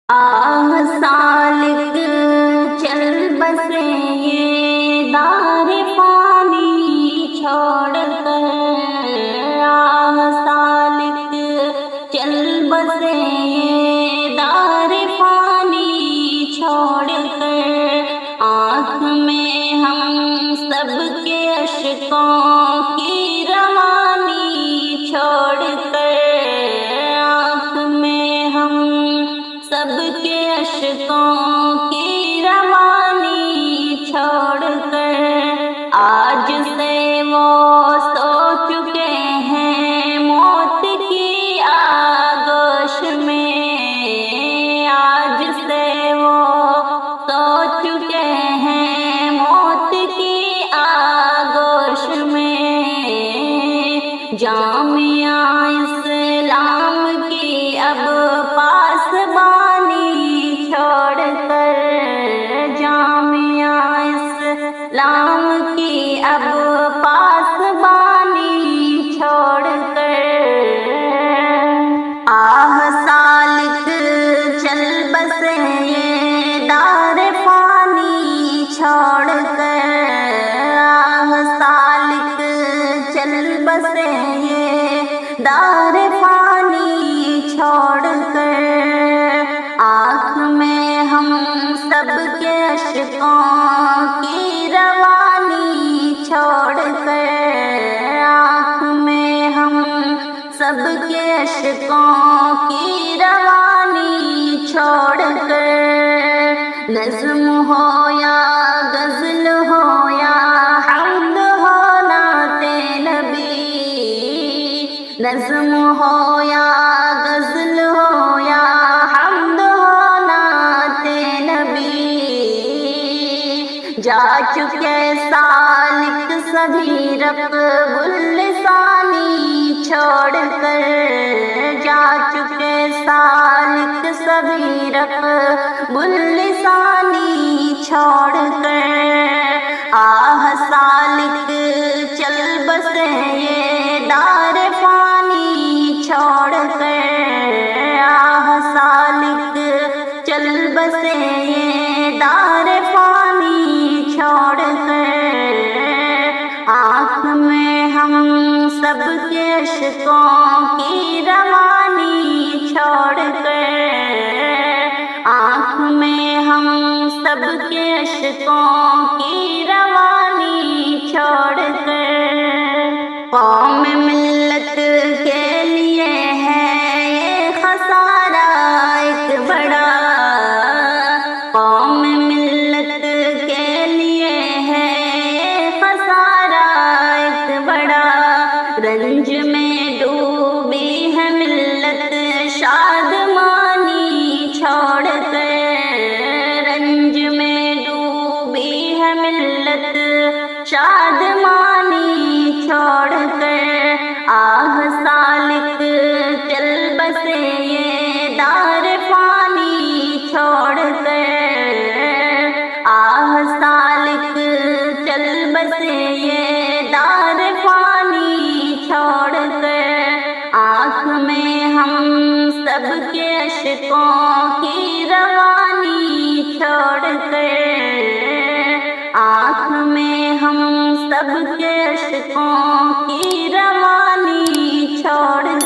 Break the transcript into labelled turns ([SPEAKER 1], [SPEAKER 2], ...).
[SPEAKER 1] آہ سالک چل بسے یہ دار فانی چھوڑ کر، آہ سالک چل بسے یہ دار فانی چھوڑ کر، آنکھ میں ہم سب کے اشکوں کی روانی چھوڑ کر، آنکھ میں ہم سب کے اشکوں کی روانی چھوڑ کر، آج سے وہ سو چکے ہیں موت کی آغوش میں، آج سے وہ سو چکے ہیں موت کی آغوش میں، جامعہ اسلام کی اب پاسبانی چھوڑ کر، جامعہ اسلام کی اب پاسبانی چھوڑ کر، آہ سالک چل بسے یہ دار فانی چھوڑ کر، آہ سالک چل بسے یہ دار فانی چھوڑ کر، آنکھ میں ہم سب کے اشکوں کی روانی چھوڑ کر، آنکھ میں ہم سب کے اشکوں کی روانی چھوڑ کر، نظم ہو یا غزل ہو یا حمد ہو نعت نبی، نظم ہو یا غزل ہو یا حمد ہو نعت نبی، جا چکے سالک سبھی رقب لسانی چھوڑ کر، جا چکے سالک سبھی رقب لسانی چھوڑ کر، آہ سالک چل بسے یہ دار فانی چھوڑ کر، آہ سالک چل بسے یہ دار فانی چھوڑ کر، آنکھ میں ہم سب کے اشکوں کی روانی چھوڑ کر، آنکھ میں ہم سب کے اشکوں کی روانی چھوڑ کر، قوم ملت کے لیے ہے یہ خسارہ ایک بڑا، قوم ملت کے لیے ہے یہ خسارہ ایک بڑا، رنج میں ڈوبی ہے ملت شادمانی چھوڑ کر، رنج میں ڈوبی ہے ملت شادمانی چھوڑ کر، آہ سالک چل بسے یہ دار فانی چھوڑ کر، آہ سالک چل بسے یہ دار فانی چھوڑ کر، آنکھ میں ہم سب کے اشکوں کی روانی چھوڑ کر، آنکھ میں ہم سب کے اشکوں کی روانی چھوڑ